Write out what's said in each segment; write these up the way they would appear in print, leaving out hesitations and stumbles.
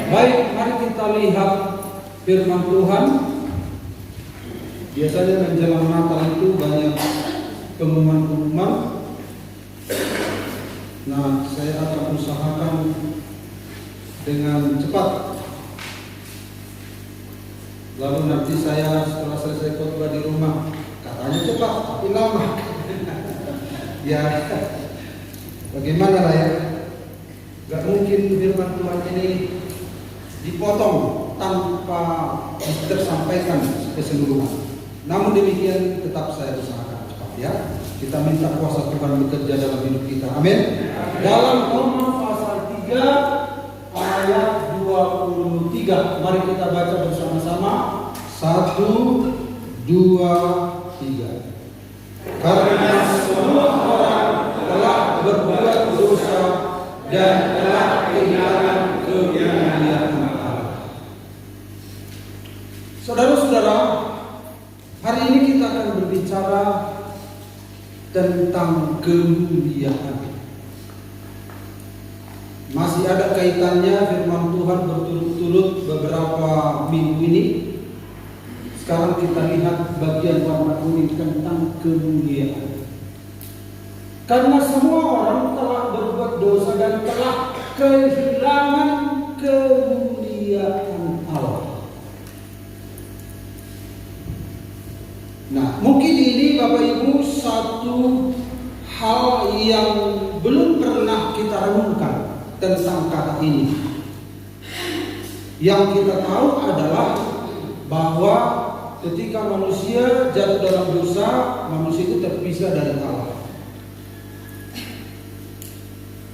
Baik, mari kita lihat firman Tuhan. Biasanya menjelang Natal itu banyak pengumuman-pengumuman. Nah, saya akan usahakan dengan cepat. Lalu nanti saya setelah selesai khotbah di rumah, katanya cepat tapi lama. Ya, bagaimana lah ya? Gak mungkin firman Tuhan ini dipotong tanpa tersampaikan keseluruhan. Namun demikian tetap saya usahakan cepat ya. Kita minta kuasa Tuhan bekerja dalam hidup kita. Amin. Dalam Roma pasal 3 ayat 23. Mari kita baca bersama-sama. 1, 2, 3. Karena semua orang telah berbuat dosa dan telah kehilangan kemuliaan Allah. Saudara-saudara, hari ini kita akan berbicara tentang kemuliaan. Masih ada kaitannya firman Tuhan berturut-turut beberapa minggu ini. Sekarang kita lihat bagian warna kuning tentang kemuliaan. Karena semua orang telah berbuat dosa dan telah kehilangan kemuliaan Allah. Nah, mungkin ini Bapak Ibu satu hal yang belum pernah kita renungkan tentang kata ini. Yang kita tahu adalah bahwa ketika manusia jatuh dalam dosa, manusia itu terpisah dari Allah.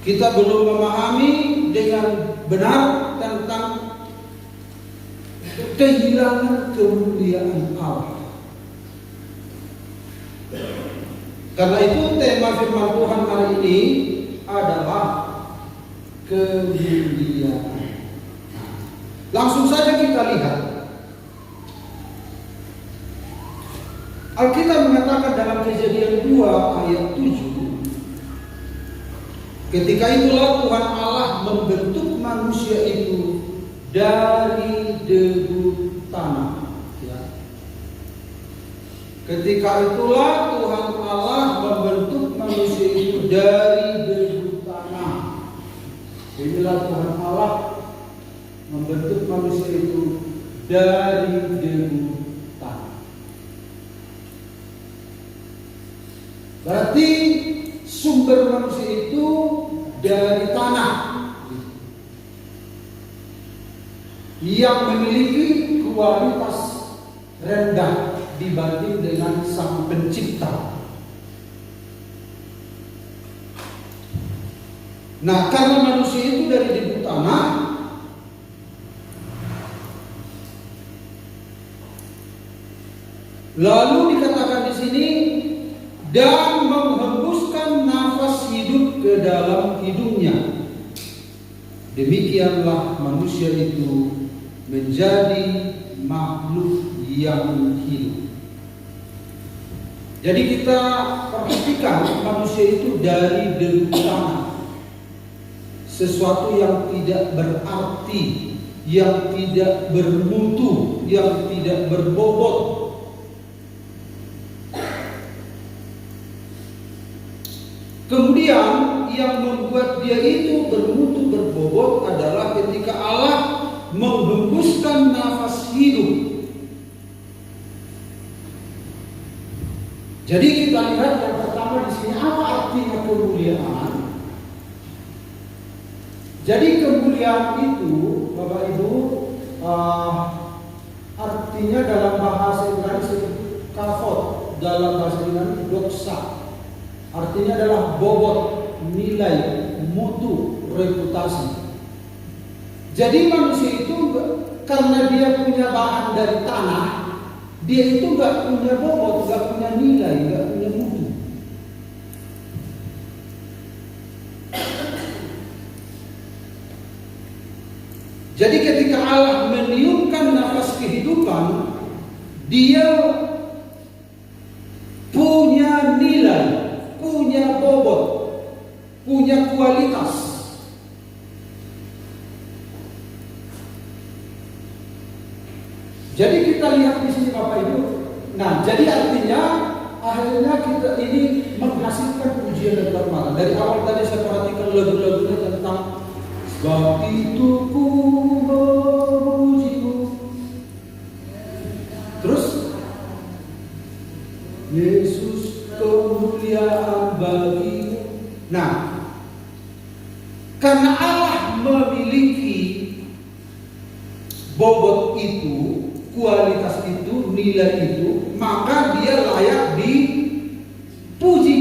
Kita belum memahami dengan benar tentang kehilangan kemuliaan Allah. Karena itu tema firman Tuhan hari ini adalah kemuliaan. Langsung saja kita lihat. Alkitab mengatakan dalam Kejadian 2 ayat 7. Ketika itulah Tuhan Allah membentuk manusia itu dari debu tanah. Ya. Ketika itulah Tuhan Allah membentuk manusia itu dari debu tanah. Inilah Tuhan Allah membentuk manusia itu dari debu tanah. Berarti sumber manusia itu dari tanah yang memiliki kualitas rendah dibanding dengan Sang Pencipta. Nah, karena manusia itu dari debu tanah, lalu dikatakan di sini dan menghembuskan nafas hidup ke dalam hidungnya. Demikianlah manusia itu menjadi makhluk yang hidup. Jadi kita perhatikan manusia itu dari debu tanah. Sesuatu yang tidak berarti, yang tidak bermutu, yang tidak berbobot. Kemudian yang membuat dia itu bermutu berbobot adalah ketika Allah menghembuskan nafas hidup. Jadi kita lihat yang pertama di sini apa artinya kemuliaan. Jadi kemuliaan itu, Bapak Ibu, artinya dalam bahasa Ibrani seperti kavod, dalam bahasa Yunani doksa. Artinya adalah bobot, nilai, mutu, reputasi. Jadi manusia itu karena dia punya bahan dari tanah, dia itu gak punya bobot, gak punya nilai, gak punya mutu. Jadi ketika Allah meniupkan nafas kehidupan, dia punya nilai, punya bobot, punya kualitas. Jadi kita lihat di sini Bapak Ibu. Nah, jadi artinya akhirnya kita ini menghasilkan pujian dan kehormatan. Dari awal tadi saya perhatikan lagu-lagunya tentang sebab itu ku memujimu. Terus Yesus kemuliaan bagimu. Nah, karena Allah memiliki bobot itu, kualitas itu, nilai itu, maka dia layak dipuji,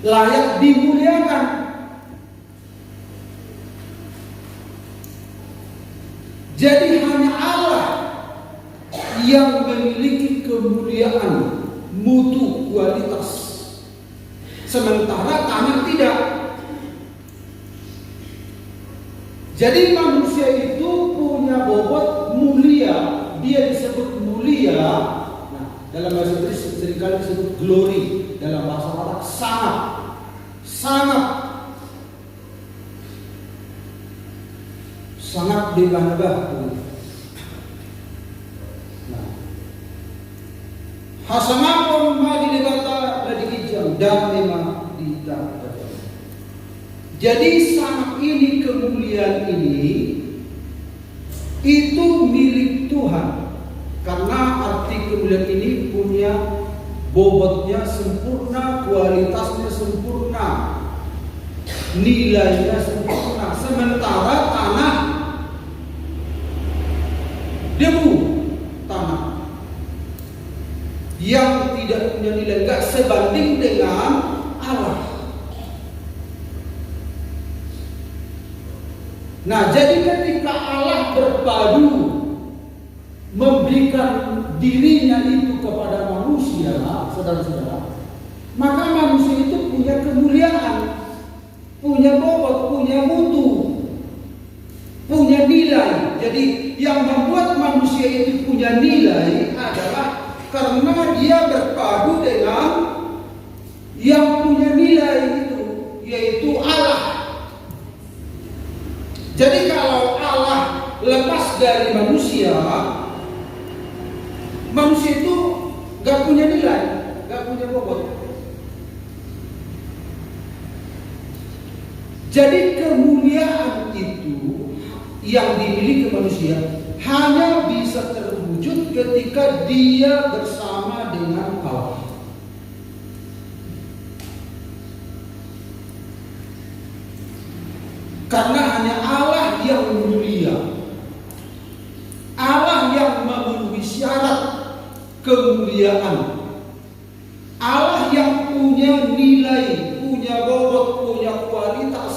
layak dimuliakan. Jadi hanya Allah yang memiliki kemuliaan, mutu, kualitas, sementara tanah tidak. Jadi manusia itu punya bobot mulia, dia disebut mulia. Nah, dalam bahasa Inggris seringkali disebut glory, dalam bahasa Arab sangat dibanggakan. Nah, hasanapun madi dikata dari kijam dan memang tidak. Jadi sangat ini, kemuliaan ini itu milik Tuhan. Karena arti kemuliaan ini punya bobotnya sempurna, kualitasnya sempurna, nilainya sempurna. Sementara tanah, debu tanah yang tidak punya nilai, gak sebanding dengan Allah. Nah, jadi ketika Allah berpadu memberikan dirinya itu kepada manusia, saudara-saudara, maka manusia itu punya kemuliaan, punya bobot, punya mutu, punya nilai. Jadi yang membuat manusia itu punya nilai adalah karena dia berpadu dengan yang punya nilai itu, yaitu Allah. Jadi kalau Allah lepas dari manusia, manusia itu gak punya nilai, gak punya bobot. Jadi kemuliaan itu yang dimiliki manusia hanya bisa terwujud ketika dia bersama dengan Allah. Karena hanya Allah yang mulia, Allah yang memenuhi syarat kemuliaan, Allah yang punya nilai, punya bobot, punya kualitas.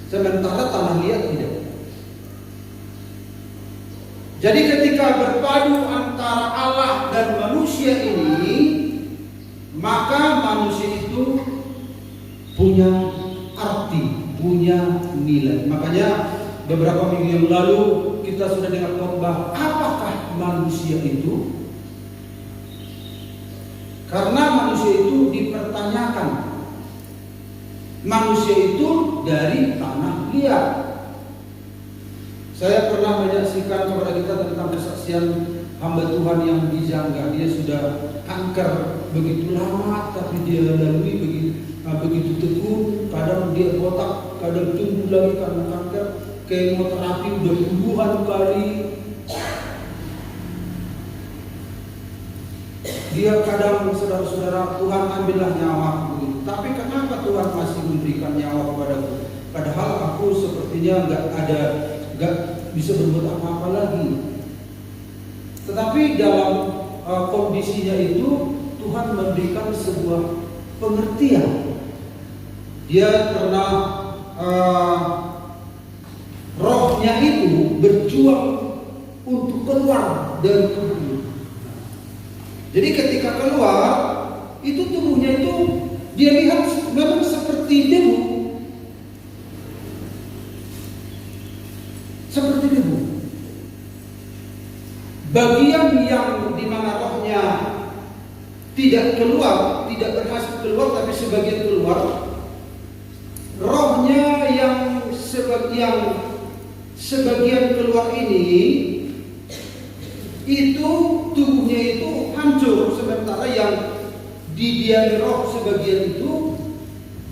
Sementara tanah liat tidak. Jadi ketika berpadu antara Allah dan manusia ini, maka manusia itu punya arti, punya nilai. Makanya beberapa minggu yang lalu kita sudah dengar khotbah, apakah manusia itu? Karena manusia itu dipertanyakan. Manusia itu dari tanah liat. Saya pernah menyaksikan kepada kita tentang kesaksian hamba Tuhan yang dijangka. Dia sudah kanker begitu lama, tapi dia lalui begitu tekun. Kadang dia botak, kadang tumbuh lagi karena kanker. Kemoterapi udah puluhan kali. Dia kadang, saudara-saudara, Tuhan ambillah nyawa begitu. Tapi kenapa Tuhan masih memberikan nyawa kepadaku? Padahal aku sepertinya nggak bisa berbuat apa-apa lagi. Tetapi dalam kondisinya itu Tuhan memberikan sebuah pengertian. Dia pernah rohnya itu berjuang untuk keluar dari tubuhnya. Jadi ketika keluar, itu tubuhnya itu dia lihat memang seperti debu. Seperti debu. Bagian yang dimana rohnya tidak keluar, tidak berhasil keluar, tapi sebagian keluar. Rohnya yang sebagian keluar ini itu tubuhnya itu hancur, sementara yang didiami roh sebagian itu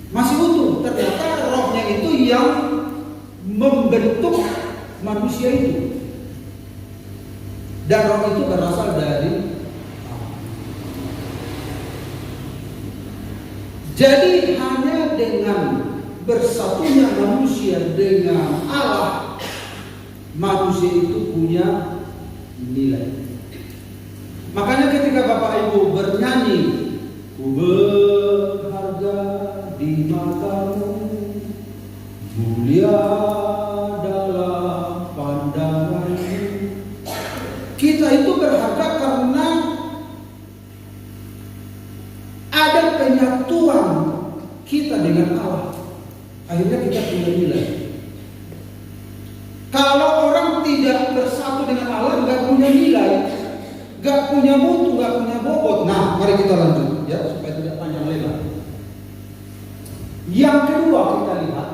masih utuh. Ternyata rohnya itu yang membentuk manusia itu, dan roh itu berasal dari Allah. Jadi hanya dengan bersatunya manusia dengan Allah, manusia itu punya nilai. Makanya ketika Bapak Ibu bernyanyi, ku berharga di matamu, mulia dalam pandanganmu, kita itu berharga karena ada penyatuan kita dengan Allah. Akhirnya kita punya nilai. Kalau orang tidak bersatu dengan Allah, nggak punya nilai, nggak punya mutu, nggak punya bobot. Nah, mari kita lanjut ya supaya tidak panjang lebar. Yang kedua kita lihat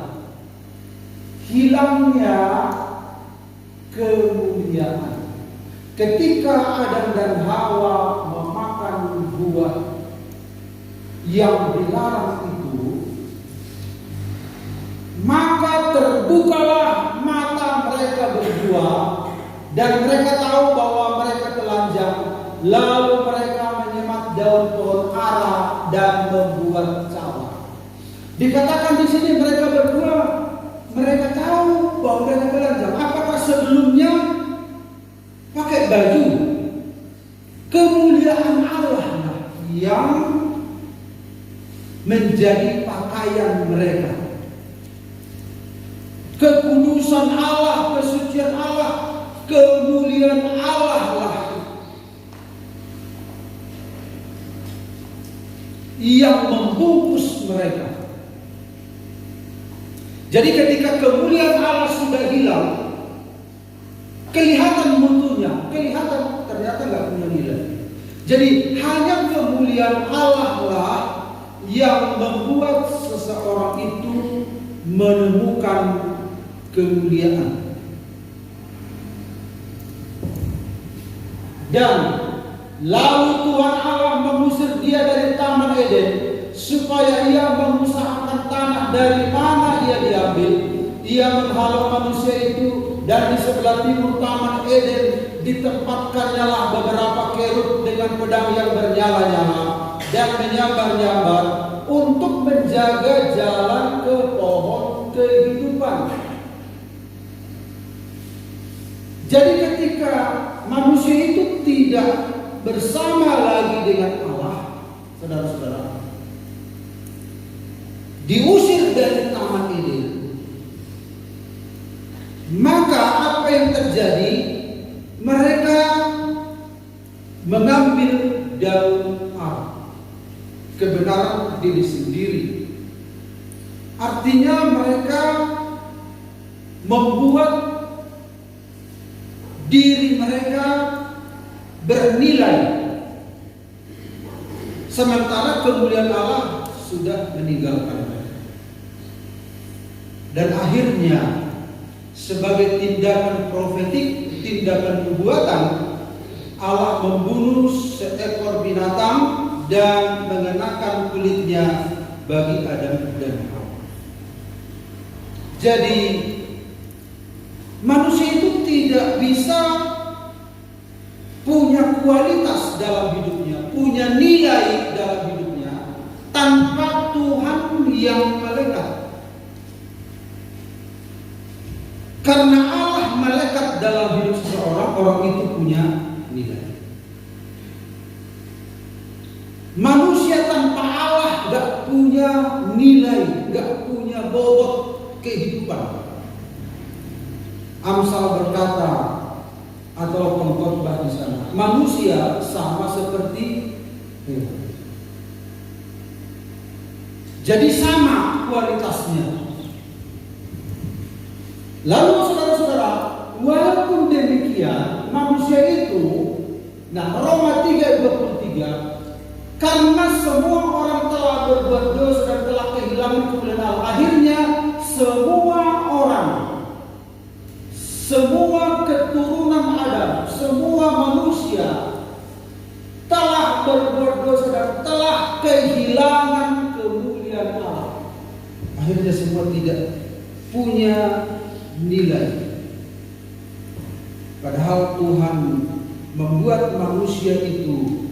hilangnya kemuliaan. Ketika Adam dan Hawa memakan buah yang dilarang itu, maka terbukalah mata mereka berdua dan mereka tahu bahwa mereka telanjang. Lalu mereka menyemat daun pohon ara dan membuat cawat. Dikatakan di sini mereka berdua, mereka tahu bahwa mereka telanjang. Apakah sebelumnya pakai baju? Kemuliaan Allah yang menjadi pakaian mereka. Kekudusan Allah, kesucian Allah, kemuliaan Allah lah yang membungkus mereka. Jadi ketika kemuliaan Allah sudah hilang, kelihatan mutunya, kelihatan ternyata nggak punya nilai. Jadi hanya kemuliaan Allah lah yang membuat seseorang itu menemukan kemuliaan. Dan lalu Tuhan Allah mengusir dia dari Taman Eden supaya ia mengusahakan tanah dari mana ia diambil. Ia menghalau manusia itu, dan di sebelah timur Taman Eden ditempatkannya lah beberapa kerub dengan pedang yang bernyala-nyala dan menyambar-nyambar untuk menjaga jalan ke pohon kehidupan. Jadi ketika manusia itu tidak bersama lagi dengan Allah, saudara-saudara, diusir dari Taman Eden, maka apa yang terjadi? Mereka mengambil daun ara, kebenaran diri sendiri. Artinya mereka membuat diri mereka bernilai, sementara kemuliaan Allah sudah meninggalkan mereka. Dan akhirnya sebagai tindakan profetik, tindakan nubuatan, Allah membunuh seekor binatang dan mengenakan kulitnya bagi Adam dan Hawa. Jadi manusia itu tidak bisa punya kualitas dalam hidupnya, punya nilai dalam hidupnya tanpa Tuhan yang melekat. Karena Allah melekat dalam hidup seseorang, orang itu punya nilai. Manusia tanpa Allah gak punya nilai, gak punya bobot kehidupan. Amsal berkata, atau pengkhotbah di sana, manusia sama seperti hewan. Jadi sama kualitasnya. Lalu saudara-saudara, walaupun demikian, manusia itu, nah Roma 3:23, karena semua orang telah berbuat dosa dan telah kehilangan kemuliaan Allah, akhirnya semua orang, semua keturunan Adam, semua manusia telah berbuat dosa dan telah kehilangan kemuliaan Allah. Akhirnya semua tidak punya nilai. Padahal Tuhan membuat manusia itu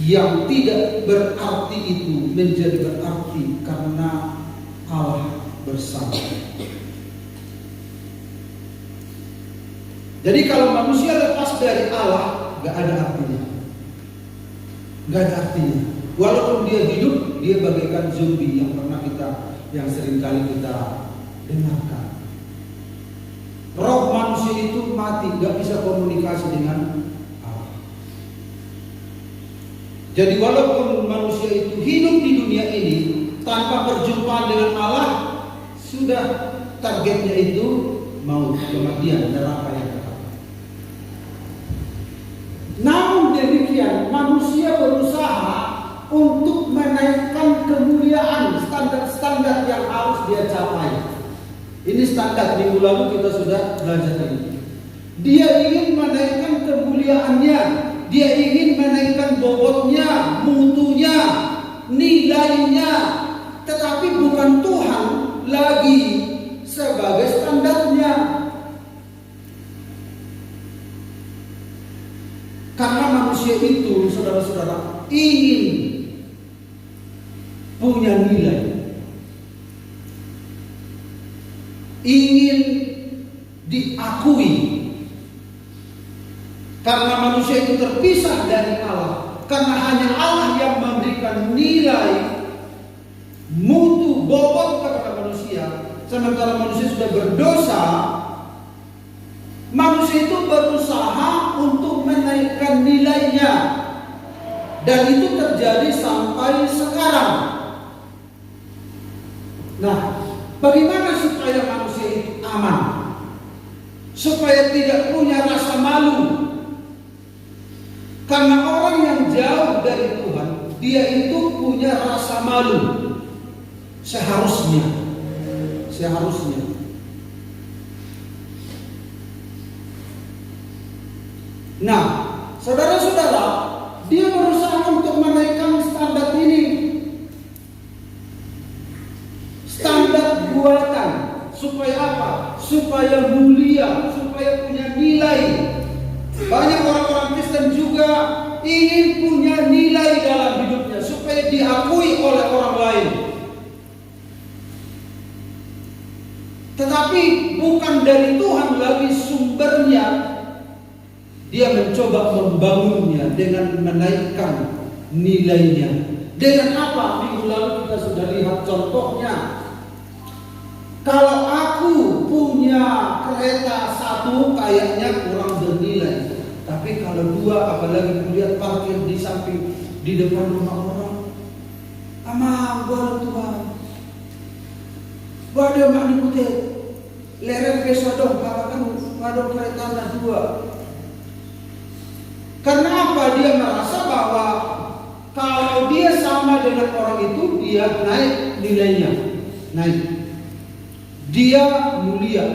yang tidak berarti itu menjadi berarti karena Allah bersama. Jadi kalau manusia lepas dari Allah, gak ada artinya. Gak ada artinya. Walaupun dia hidup, dia bagaikan zombie yang seringkali kita dengarkan. Roh manusia itu mati, gak bisa komunikasi dengan Allah. Jadi walaupun manusia itu hidup di dunia ini tanpa perjumpaan dengan Allah, sudah targetnya itu maut, kematian, neraka yang kekal. Namun demikian, manusia berusaha untuk menaikkan kemuliaan, standar-standar yang harus dia capai. Ini standar, minggu lalu kita sudah belajar ini. Dia ingin menaikkan kemuliaannya, dia ingin menaikkan bobotnya, mutunya, nilainya, tetapi bukan Tuhan lagi sebagai standarnya. Karena manusia itu, saudara-saudara, ingin punya nilai, ingin diakui. Karena manusia itu terpisah dari Allah, karena hanya Allah yang memberikan nilai, mutu, bobot kepada manusia. Sementara manusia sudah berdosa, manusia itu berusaha untuk menaikkan nilainya, dan itu terjadi sampai sekarang. Nah, bagaimana supaya manusia itu aman, supaya tidak punya rasa malu? Karena orang yang jauh dari Tuhan, dia itu punya rasa malu. Seharusnya. Nah, saudara-saudara, dia berusaha untuk menaikkan standar ini. Standar buatan. Supaya apa? Supaya mulia, supaya punya nilai. Banyak orang-orang Kristen juga ingin punya nilai dalam hidupnya, supaya diakui oleh orang lain. Tetapi bukan dari Tuhan lagi sumbernya. Dia mencoba membangunnya dengan menaikkan nilainya. Dengan apa? Minggu lalu kita sudah lihat contohnya. Kalau aku punya kereta satu, kayaknya kurang bernilai. Tapi kalau dua, apalagi melihat parkir di samping, di depan rumah orang, amang gua Tuhan. Waduh mak nikute, lereng pesodong, katakan waduh kereta na dua. Karena apa? Dia merasa bahwa kalau dia sama dengan orang itu, dia naik nilainya, naik. Dia mulia.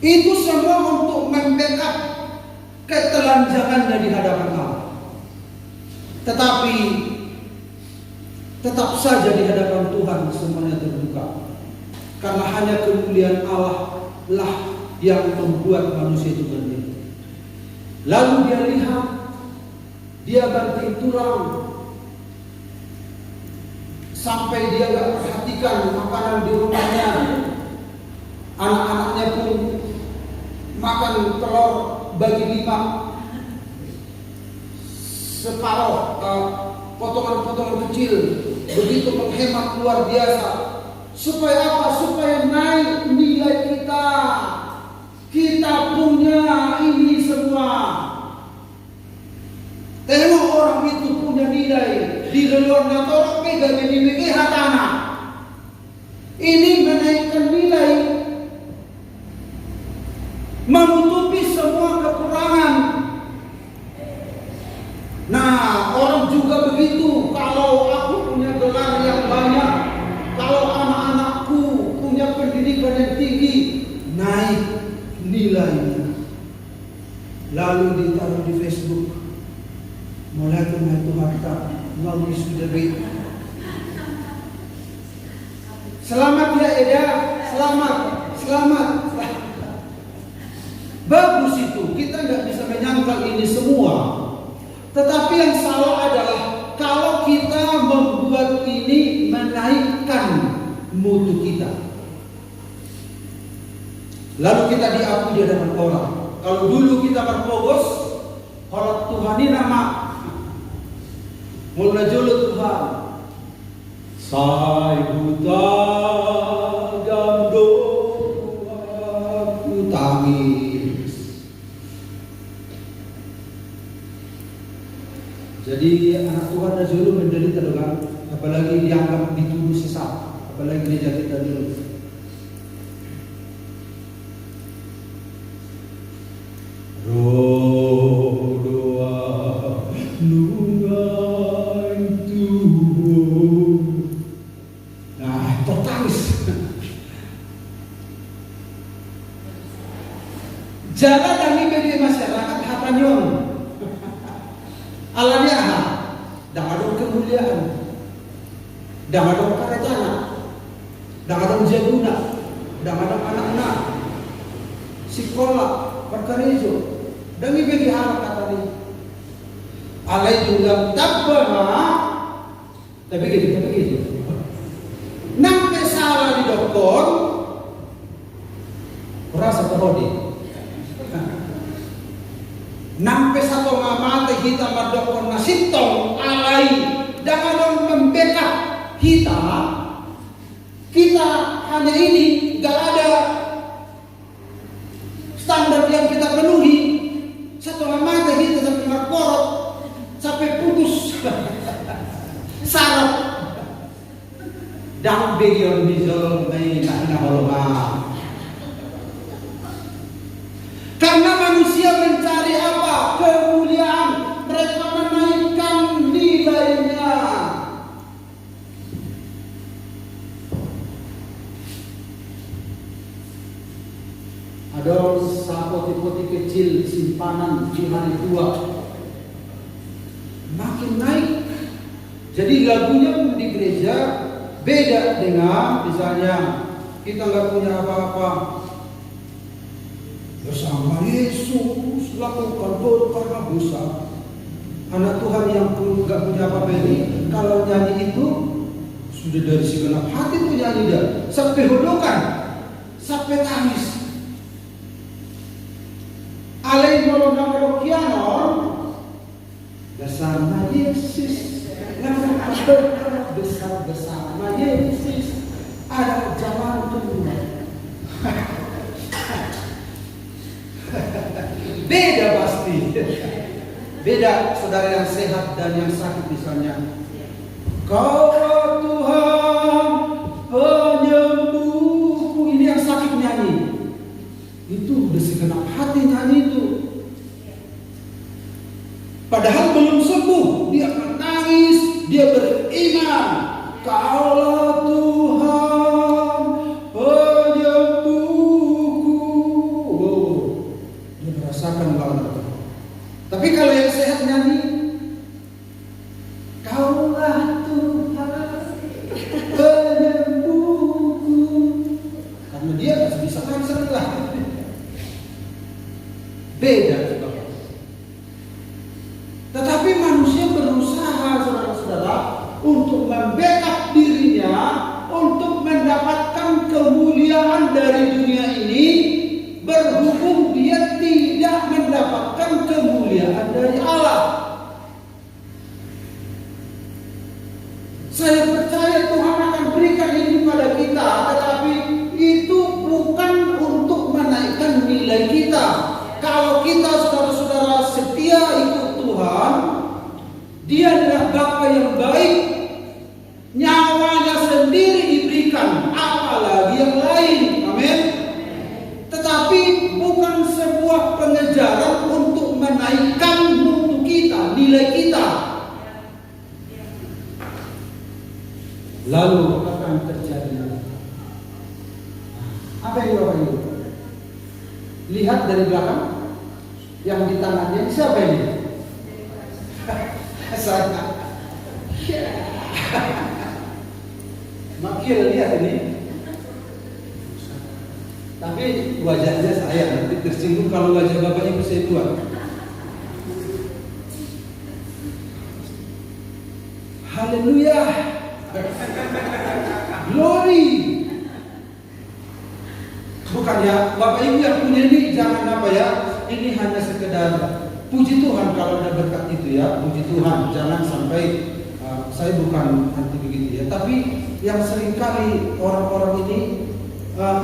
Itu semua untuk membackup ketelanjangannya di hadapan Allah. Tetapi tetap saja di hadapan Tuhan semuanya terbuka. Karena hanya kemuliaan Allah lah yang membuat manusia itu bernilai. Lalu dia lihat, dia banting tulang, sampai dia gak perhatikan makanan di rumahnya. Anak-anaknya pun makan telur bagi 5, separuh potongan-potongan kecil, begitu menghemat luar biasa. Supaya apa? Supaya naik nilai kita. Kita punya ini semua. Tengok orang itu punya nilai. Di luar nator pega bagi hatana. Ini menaikkan nilai, menutupi semua kekurangan. Nah, orang juga begitu. Kalau aku punya gelar yang banyak, kalau anak-anakku punya pendidikan yang tinggi, mau sudah baik. Selamat ya Eda, selamat. Bagus itu, kita nggak bisa menyangkal ini semua. Tetapi yang salah adalah kalau kita membuat ini menaikkan mutu kita. Lalu kita diakui di hadapan orang. Kalau dulu kita berpogos, kalau Tuhan ini nama mulai julu Tuhan. Saya buta dan doa aku tangis. Jadi anak Tuhan dah dulu menderita dengan, apalagi dianggap dituduh sesat, apalagi dijatuhkan dulu. Roh doa nungai tubuh. Nah, tertangis. Jalan kami media masyarakat hatanyong. Alanya dah ada kemuliaan, dah ada karetana, dah ada jaguna, dah ada anak-anak, sekolah, perkarejo. Dan ini diharap kata ini. Alai juga tabbah, tapi gitu. Nampe salah di dokter, rasa terhodi. Nampe satu ngamate kita mardokter nasitong alai, jangan dong membackup kita hanya ini, gak ada standar yang kita penuhi. Satu mata kita sampai marporot, sampai putus sarap. Dan bagian di dalam holongan. Karena manusia mencari apa? Kemuliaan. Mereka menaikkan nilainya. Ada poti-poti kecil simpanan di hari tua makin naik. Jadi lagunya pun di gereja beda dengan misalnya kita nggak punya apa-apa, bersama Yesus lakukan karena dosa. Anak Tuhan yang nggak punya apa-apa ini kalau nyanyi itu sudah dari segenap hati tuh nyanyi dah, sampai hulukan, sampai tangis. Alai molong kianon bersama Yesus, besar bersama Yesus, ada zaman Tuhan. Beda pasti, beda saudara yang sehat dan yang sakit misalnya. Kau Tuhan penyembuhku, ini yang sakit nyanyi. Itu udah segenap hati nyanyi itu. Padahal belum sembuh, dia menangis, dia beriman. Kaulah Tuhan penyembuhku. Dia merasakan banget. Tapi kalau yang sehat nyanyi, Kaulah Tuhan penyembuhku. Karena dia masih bisa konser lah. Beda juga. Tetapi manusia berusaha saudara-saudara untuk membackup dirinya untuk mendapatkan kemuliaan dari dunia ini, berhubung dia tidak mendapatkan kemuliaan dari Allah. Saya percaya Tuhan akan berikan ini pada kita, tetapi itu bukan untuk menaikkan nilai kita. Kalau kita saudara-saudara setia ikut Tuhan, Dia adalah Bapa yang baik, nyawanya sendiri diberikan, apalagi yang lain. Amin. Tetapi bukan sebuah pengejaran untuk menaikkan mutu kita, nilai kita. Lalu apa akan terjadi? Apa yang Bapak Ibu? Lihat dari belakang, yang di tangannya siapa ini? Saya. Makil lihat ini. Tapi wajahnya saya nanti tersinggung kalau wajah Bapak Ibu saya buat. Haleluya. Glory. Bukan ya, Bapak Ibu yang punya ini jangan apa ya. Ini hanya sekedar puji Tuhan kalau ada berkat itu ya, puji Tuhan. Jangan sampai saya bukan anti begitu ya. Tapi yang seringkali orang-orang ini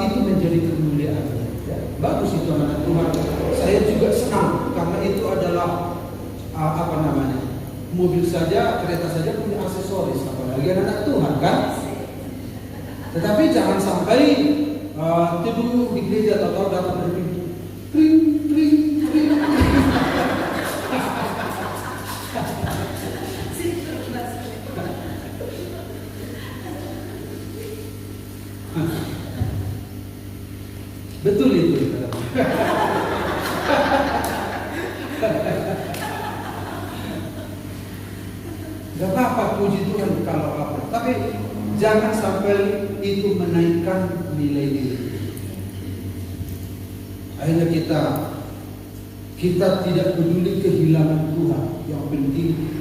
itu menjadi kemuliaan. Ya. Bagus itu anak Tuhan. Saya juga senang karena itu adalah apa namanya, mobil saja, kereta saja punya aksesoris, apalagi anak Tuhan kan. Tetapi jangan sampai tidur di gereja atau datang dari pintu, pring pring pring. Betul itu. Gak apa-apa puji Tuhan kalau apa. Tapi jangan sampai itu menaikkan nilai diri. Akhirnya kita tidak peduli kehilangan Tuhan. Yang penting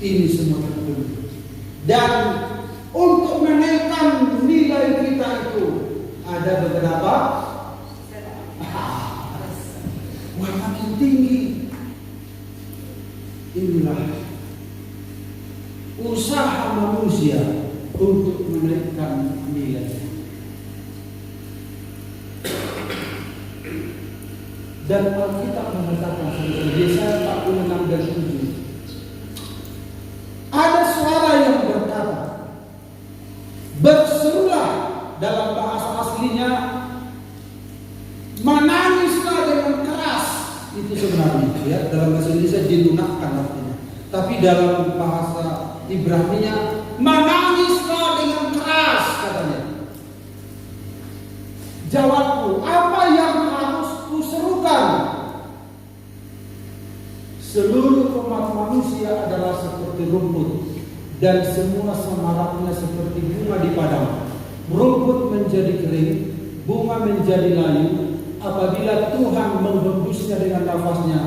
ini semua terpenuhi. Dan untuk menaikkan nilai kita itu ada beberapa makin tinggi. Inilah usaha manusia untuk menaikkan nilai. Dan Alkitab mengatakan di Yesaya 46 dan 7, ada suara yang berkata, berserulah, dalam bahasa aslinya menangislah dengan keras. Itu sebenarnya ya, dalam bahasa Indonesia dilunakkan artinya. Tapi dalam bahasa Ibrani-nya menangislah dengan keras katanya. Jawabku, apa yang harus kuserukan? Seluruh umat manusia adalah seperti rumput, dan semua semaraknya seperti bunga di padang. Rumput menjadi kering, bunga menjadi layu. Apabila Tuhan menghembusnya dengan nafasnya,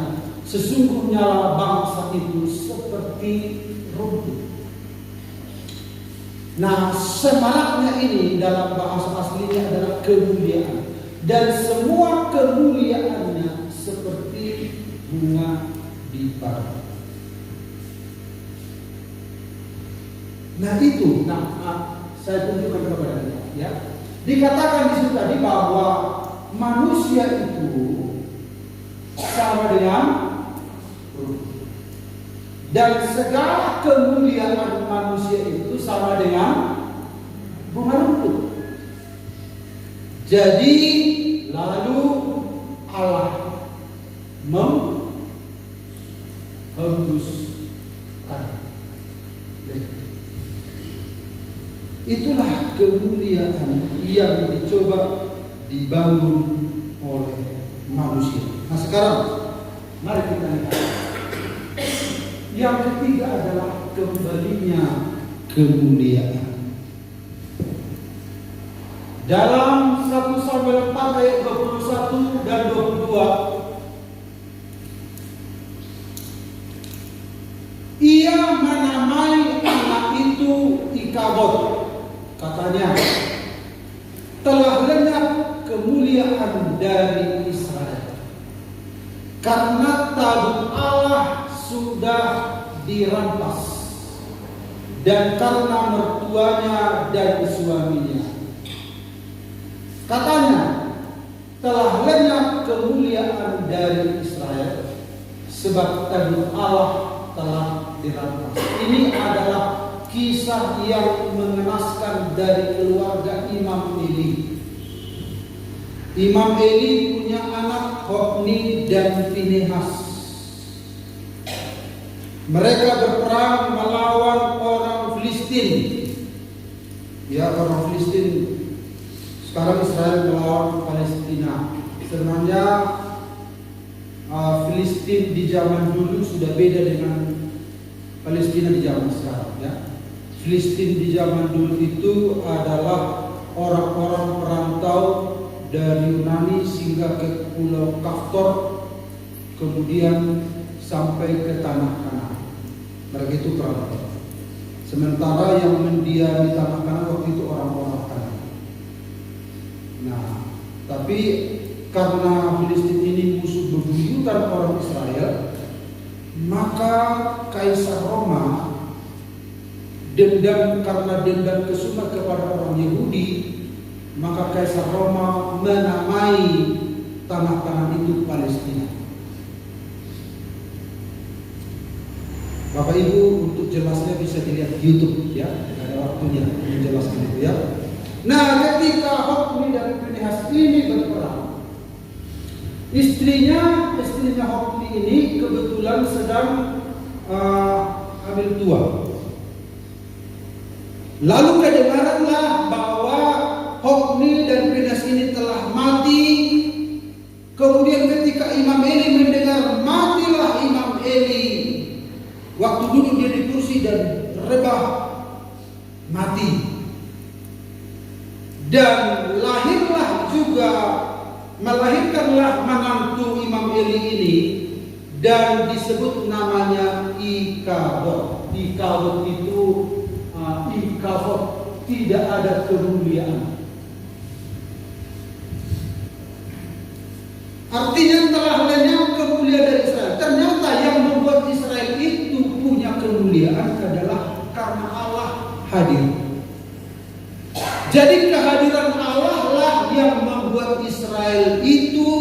sesungguhnya bangsa itu seperti rumput. Nah, semaraknya ini dalam bahasa aslinya adalah kemuliaan, dan semua kemuliaannya seperti bunga di padang. Nah itu, saya tunjukkan kepada kita ya. Dikatakan di situ tadi bahwa manusia itu sama dengan rumput, dan segala kemuliaan manusia itu sama dengan bunga rumput. Jadi lalu Allah menghembuskan. Itulah kemuliaan yang dicoba dibangun oleh manusia. Nah sekarang mari kita lihat. Yang ketiga adalah kembalinya kemuliaan. Dalam 1 Samuel 4 ayat 21 dan 22, ia menamai anak itu Ikabod. Katanya, telah lenyap kemuliaan dari Israel, karena tabut Allah sudah dirampas, dan karena mertuanya dan suaminya. Katanya, telah lenyap kemuliaan dari Israel, sebab tabut Allah telah dirampas. Ini adalah kisah yang mengenaskan dari keluarga Imam Eli. Imam Eli punya anak Hofni dan Finehas. Mereka berperang melawan orang Filistin. Ya, orang Filistin. Sekarang Israel melawan Palestina. Sebenarnya Filistin di zaman dulu sudah beda dengan Palestina di zaman sekarang. Ya. Filistin di zaman dulu itu adalah orang-orang perantau dari Yunani sehingga ke Pulau Kaftor, kemudian sampai ke tanah Kanaan. Mereka itu perantau. Sementara yang mendiami tanah Kanaan waktu itu orang-orang Kanaan. Nah, tapi karena Filistin ini musuh bebuyutan orang Israel, maka Kaisar Roma karena dendam kesumat kepada orang Yahudi, maka Kaisar Roma menamai tanah Kanaan itu Palestina. Bapak Ibu, untuk jelasnya bisa dilihat di YouTube ya, ada waktunya menjelaskan itu ya. Nah, ketika Hofni dan Pinehas ini berperang, istrinya Hofni ini kebetulan sedang hamil tua. Lalu kedengaranlah bahwa Hofni dan Pinehas ini telah mati. Kemudian ketika Imam Eli mendengar matilah Imam Eli, waktu duduk dia di kursi dan rebah mati. Dan melahirkanlah menantu Imam Eli ini, dan disebut namanya Ikabod. Ikabod itu Ikabod, tidak ada kemuliaan. Artinya telah lenyap kemuliaan dari Israel. Ternyata yang membuat Israel itu punya kemuliaan adalah karena Allah hadir. Jadi kehadiran Allah lah yang membuat Israel itu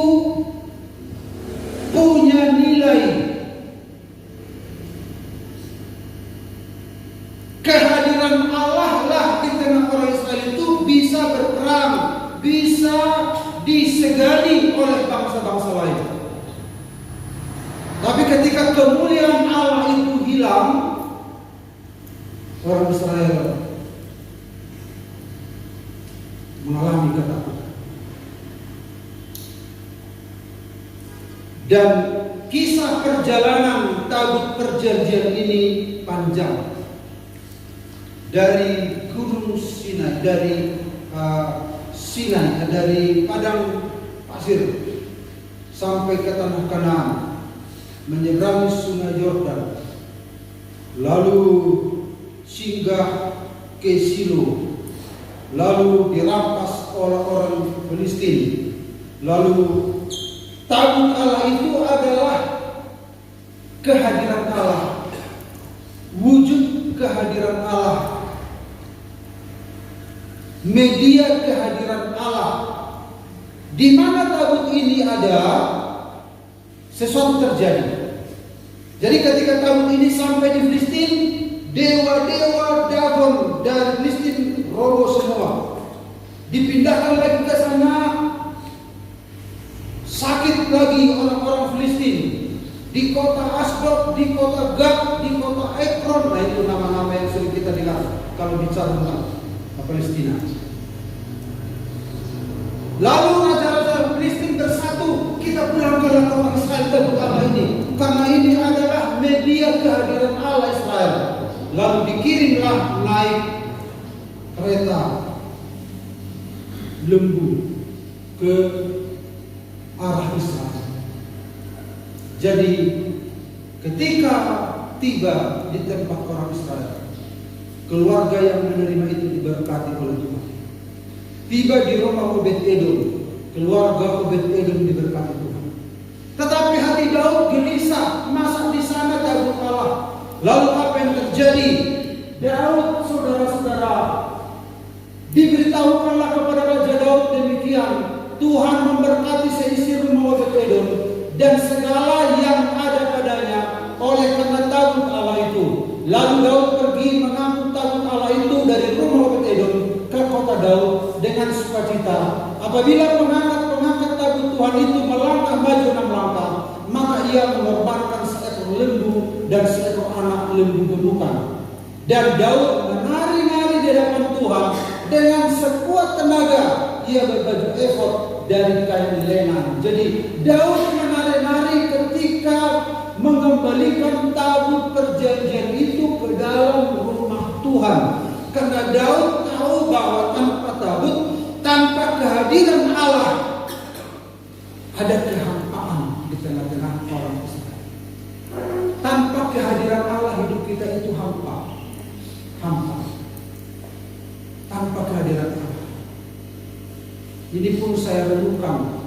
punya nilai. Kehadiran Allah lah di tengah orang Israel itu bisa berperang, bisa disegani oleh bangsa-bangsa lain. Tapi ketika kemuliaan Allah itu hilang, orang Israel mengalami ketakutan. Dan kisah perjalanan tabut perjanjian ini panjang. Dari Gunung Sinai, dari padang pasir sampai ke tanah Kanaan, menyeberangi Sungai Yordan, lalu singgah ke Silo, lalu dirampas oleh orang Filistin. Lalu tabut Allah itu adalah kehadiran Allah, wujud kehadiran Allah, media kehadiran Allah. Di mana tabut ini ada, sesuatu terjadi. Jadi ketika tabut ini sampai di Filistin, dewa-dewa Dagon dari Filistin roboh semua. Dipindahkan lagi ke sana, sakit lagi orang-orang Filistin. Di kota Asdod, di kota Gat, di kota Ekron. Nah, itu nama-nama yang sering kita dengar kalau bicara tentang Palestina. Lalu raja-raja Filistin bersatu, kita pulangkanlah orang Israel ke Allah ini, karena ini adalah media kehadiran Allah Israel. Lalu dikirimlah naik kereta lembu ke arah Israel. Jadi ketika tiba di tempat orang Israel, keluarga yang menerima itu diberkati oleh Tuhan. Tiba di rumah Obed-Edom, keluarga Obed-Edom diberkati Tuhan. Tetapi hati Daud gelisah, masa di sana tabut Allah. Lalu apa yang terjadi? Daud, saudara-saudara, diberitahukanlah kepada Raja Daud demikian, Tuhan memberkati seisi rumah Obed-Edom dan segala yang ada padanya oleh karena tabut Allah itu. Lalu Daud pergi mengangkut tabut Allah itu dari rumah Obed-Edom ke kota Daud dengan sukacita. Apabila pengangkat tabut Tuhan itu melangkah maju 6 langkah, maka ia mengorbankan seekor lembu dan seekor anak lembu gemukan. Dan Daud menari-nari di hadapan Tuhan dengan sekuat tenaga. Ia berbaju efod dari kain lenan. Jadi Daud menari-nari ketika mengembalikan tabut perjanjian itu ke dalam rumah Tuhan. Tuhan. Karena Daud tahu bahwa tanpa tabut, tanpa kehadiran Allah, ada kehampaan di tengah-tengah orang Israel. Tanpa kehadiran Allah, hidup kita itu hampa. Tanpa kehadiran Allah. Ini pun saya renungkan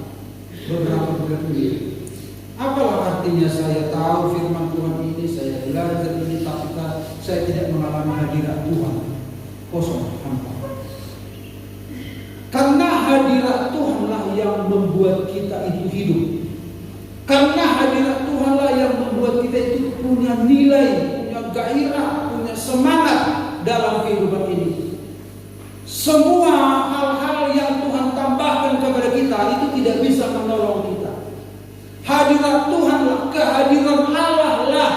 beberapa bulan ini. Apalah artinya saya tahu firman Tuhan ini, saya belajar ini, tapi saya tidak mengalami hadirat Tuhan. Kosong, hampa. Karena hadirat Tuhanlah yang membuat kita itu hidup. Karena hadirat Tuhanlah yang membuat kita itu punya nilai, punya gairah, punya semangat dalam kehidupan ini. Semua hal-hal yang Tuhan tambahkan kepada kita itu tidak bisa menolong kita. Hadirat Tuhanlah, kehadiran Allah lah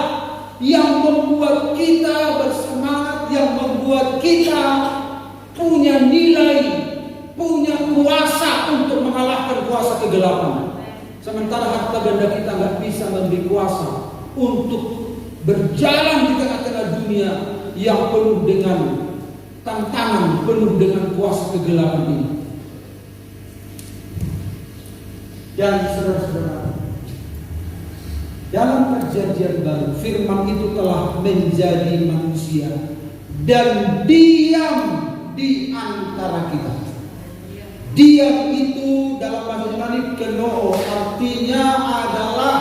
yang membuat kita bersemangat, yang membuat kita punya nilai, punya kuasa untuk mengalahkan kuasa kegelapan. Sementara harta benda kita nggak bisa memberi kuasa untuk berjalan di tengah-tengah dunia yang penuh dengan tantangan, penuh dengan kuasa kegelapan ini. Dan saudara-saudara, dalam perjanjian baru, firman itu telah menjadi manusia dan diam di antara kita. Diam itu dalam bahasa Yunani kenoo, artinya adalah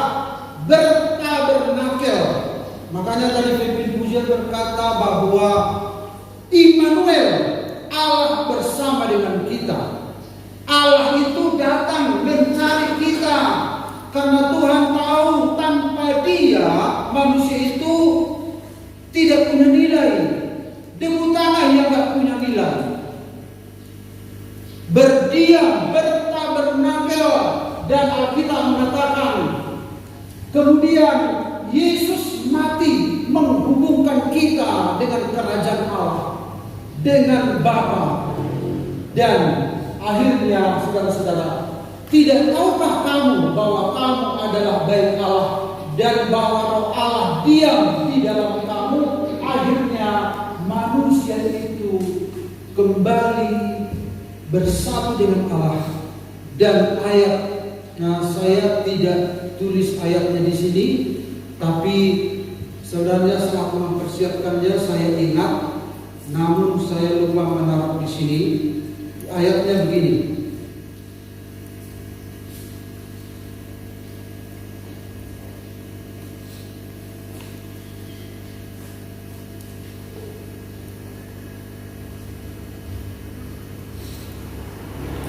bertabernakel. Makanya tadi Filipi Pujian berkata bahwa Immanuel, Allah bersama dengan kita. Allah itu datang mencari kita karena Tuhan tahu tanpa Dia manusia itu tidak punya nilai. Debu tanah yang tidak punya nilai. Berdiam, bertabernakel, dan Alkitab mengatakan kemudian Yesus mati menghubungkan kita dengan kerajaan Allah, dengan Bapa. Dan akhirnya saudara-saudara, tidak tahukah kamu bahwa kamu adalah baik Allah dan bahwa Roh Allah diam di dalam kamu? Akhirnya manusia itu kembali bersatu dengan Allah. Dan saya tidak tulis ayatnya di sini, tapi saudaranya saat mempersiapkannya saya ingat, namun saya lupa menaruh di sini. Ayatnya begini.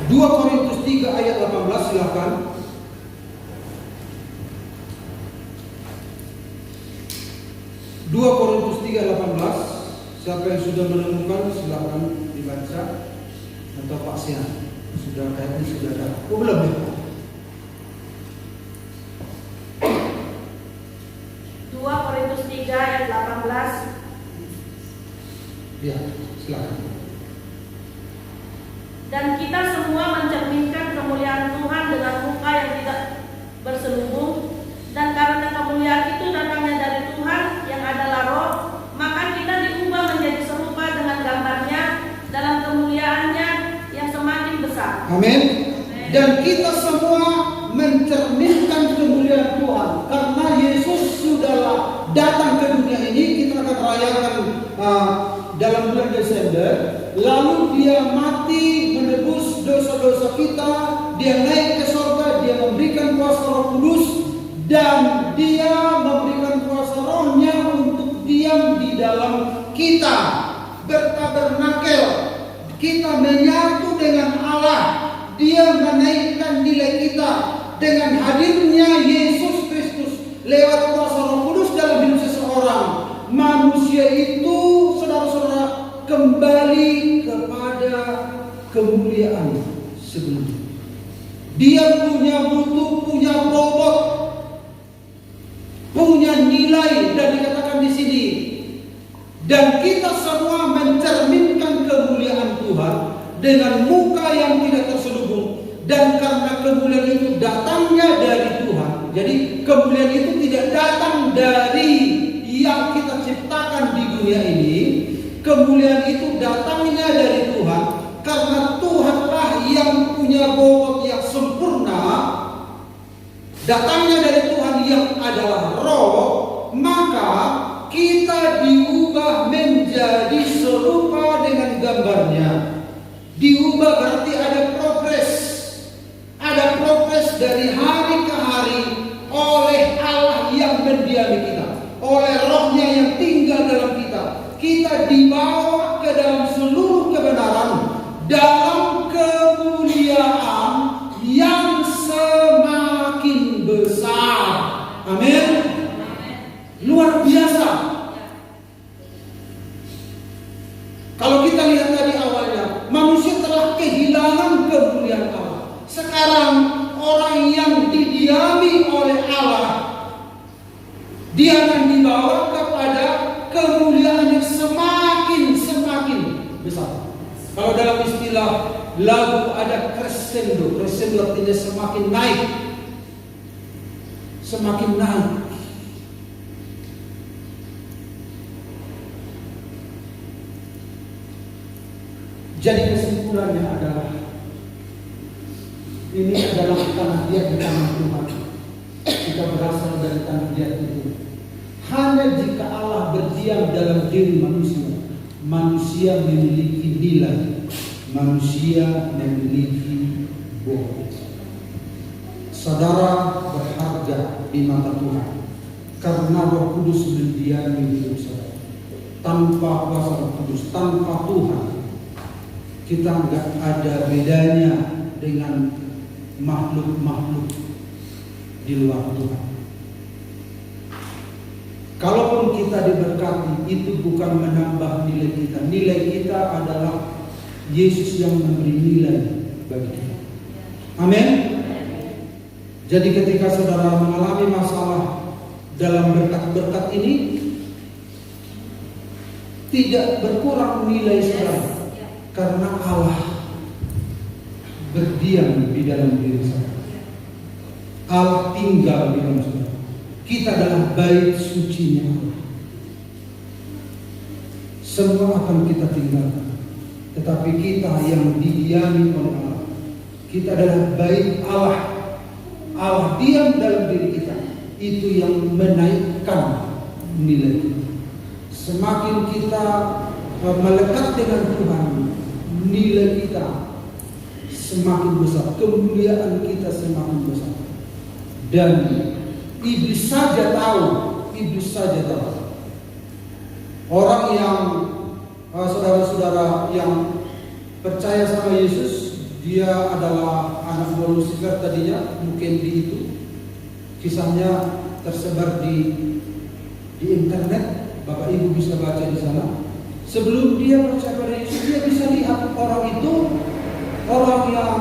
Dua Korintus 3 ayat 18, silakan. Dua Korintus 3:18. Siapa yang sudah menemukan silakan dibaca. Atau Pak Sian sudah kayaknya sudah ada. Oh belum ya? 2 Korintus 3 ayat 18. Ya, silakan. Dan kita semua mencerminkan kemuliaan Tuhan dengan muka yang tidak berselubung, dan karena kemuliaan itu datangnya dari Tuhan yang adalah Roh, maka kita diubah menjadi serupa dengan gambarnya dalam kemuliaannya yang semakin besar. Amin. Dan kita semua mencerminkan kemuliaan Tuhan karena Yesus sudahlah datang ke dunia ini. Kita akan rayakan dalam bulan Desember. Lalu Dia mati menebus dosa-dosa kita. Dia naik ke surga. Dia memberikan kuasa Roh Kudus, dan Dia memberikan kuasa Roh-Nya untuk diam di dalam kita, bertabernakel. Kita menyatu dengan Allah. Dia menaikkan nilai kita dengan hadirnya Yesus Kristus lewat kuasa Roh Kudus dalam hidup seseorang. Manusia itu, saudara-saudara, kembali kepada kemuliaan sebelumnya. Dia punya mutu, punya bobot, punya nilai, dan dikatakan di sini. Dan kita semua mencerminkan kemuliaan Tuhan dengan muka yang tidak terselubung. Dan karena kemuliaan itu datangnya dari Tuhan. Jadi kemuliaan itu tidak datang dari yang kita ciptakan di dunia ini. kemuliaan itu datangnya dari Tuhan, karena Tuhanlah yang punya bobot yang sempurna, datangnya dari Tuhan yang adalah Roh, maka kita diubah menjadi serupa dengan gambarnya. Diubah berarti ada progres. Ada progres dari hari ke hari oleh Allah yang mendiami kita, oleh Rohnya yang tinggal dalam kita. Kita dibawa ke dalam seluruh kebenaran, dalam kemuliaan yang semakin besar. Amin. Luar biasa. Kalau kita lihat tadi awalnya, manusia telah kehilangan kemuliaan Allah. Sekarang orang yang didiami oleh Allah, dia akan dibawa kepada kemuliaan yang semakin besar. Kalau dalam istilah lagu ada crescendo. Crescendo artinya semakin naik. Semakin naik. Jadi kesimpulannya adalah, ini adalah tanah liat di tangan Tuhan. Kita berasal dari tanah liat itu. Hanya jika Allah berdiam dalam diri manusia, manusia memiliki nilai, manusia memiliki bobot. Saudara berharga di mata Tuhan karena Roh Kudus mendiami hidup saudara. Tanpa kuasa Roh Kudus, tanpa Tuhan, kita nggak ada bedanya dengan makhluk-makhluk di luar Tuhan. Kalaupun kita diberkati, itu bukan menambah nilai kita. Nilai kita adalah Yesus yang memberi nilai bagi kita. Amin. Jadi ketika saudara mengalami masalah dalam berkat-berkat ini, tidak berkurang nilai saudara, karena Allah berdiam di dalam diri saudara. Allah tinggal di dalam saudara. Kita adalah bait sucinya Allah. Semua akan kita tinggalkan, tetapi kita yang didiami oleh Allah. Kita adalah bait Allah. Allah diam dalam diri kita. Itu yang menaikkan nilai kita. Semakin kita melekat dengan Tuhan, nilai kita semakin besar, kemuliaan kita semakin besar. Dan iblis saja tahu, orang yang saudara-saudara yang percaya sama Yesus, dia adalah anak buah Lucifer tadinya, mungkin di itu kisahnya tersebar di internet, Bapak Ibu bisa baca di sana. Sebelum dia percaya pada Yesus, dia bisa lihat orang itu, orang yang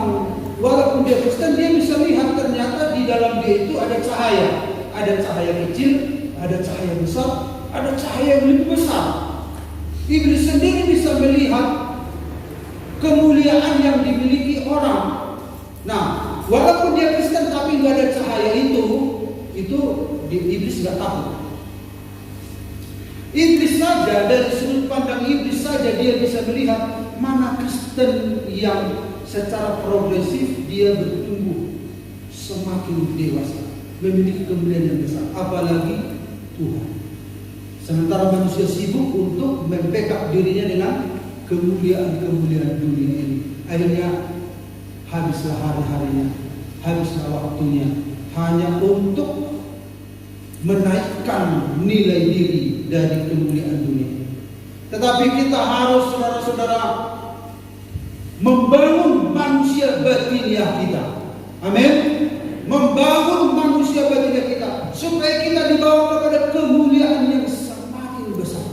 walaupun dia Kristen, dia bisa lihat ternyata di dalam dia itu ada cahaya. Ada cahaya kecil, ada cahaya besar, ada cahaya yang lebih besar. Iblis sendiri bisa melihat kemuliaan yang dimiliki orang. Nah, walaupun dia Kristen tapi nggak ada cahaya itu iblis nggak takut. Iblis saja, dari sudut pandang iblis saja dia bisa melihat mana Kristen yang secara progresif dia bertumbuh semakin dewasa, memiliki kemuliaan yang besar, apalagi Tuhan. Sementara manusia sibuk untuk membackup dirinya dengan kemuliaan-kemuliaan dunia ini. Akhirnya habislah hari-harinya, habislah waktunya hanya untuk menaikkan nilai diri dari kemuliaan dunia. Tetapi kita harus, saudara-saudara, membangun manusia batiniah kita. Amin. Membangun manusia batiniah kita supaya kita dibawa kepada kemuliaan yang semakin besar.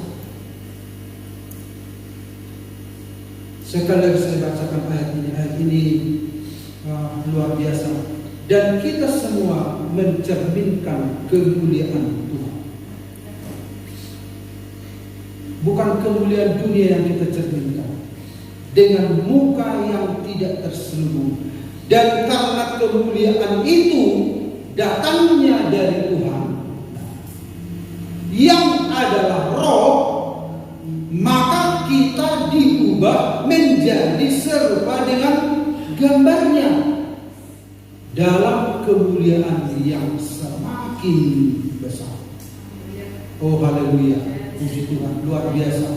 Sekali lagi saya bacakan ayat ini. Ayat ini luar biasa. Dan kita semua mencerminkan kemuliaan Tuhan. Bukan kemuliaan dunia yang kita cerminkan, dengan muka yang tidak terselubung. Dan karena kemuliaan itu datangnya dari Tuhan, yang adalah Roh, maka kita diubah menjadi serupa dengan gambarnya dalam kemuliaan yang semakin besar. Oh haleluya, puji Tuhan, luar biasa.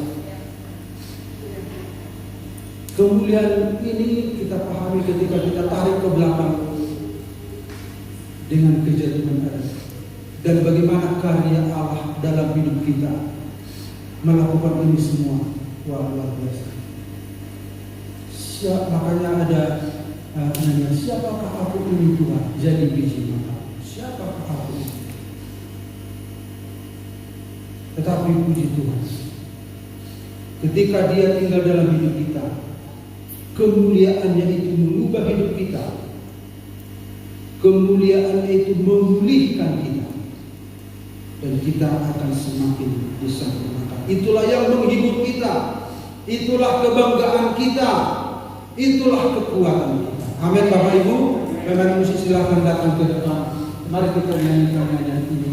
Kemuliaan ini kita pahami ketika kita tarik ke belakang dengan kejatuhan Adam, dan bagaimana karya Allah dalam hidup kita melakukan ini semua. Wah, luar biasa. Makanya ada nanya, siapakah aku ini Tuhan? Jadi biji mata. Siapakah aku ini? Tetapi puji Tuhan, ketika Dia tinggal dalam hidup kita, kemuliaannya itu mengubah hidup kita. Kemuliaan itu memulihkan kita, dan kita akan semakin disempurnakan. Itulah yang menghibur kita, itulah kebanggaan kita, itulah kekuatan kita. Amin Bapak Ibu. Memang musik silakan datang ke depan. Mari kita nyanyikan nyanyian ini.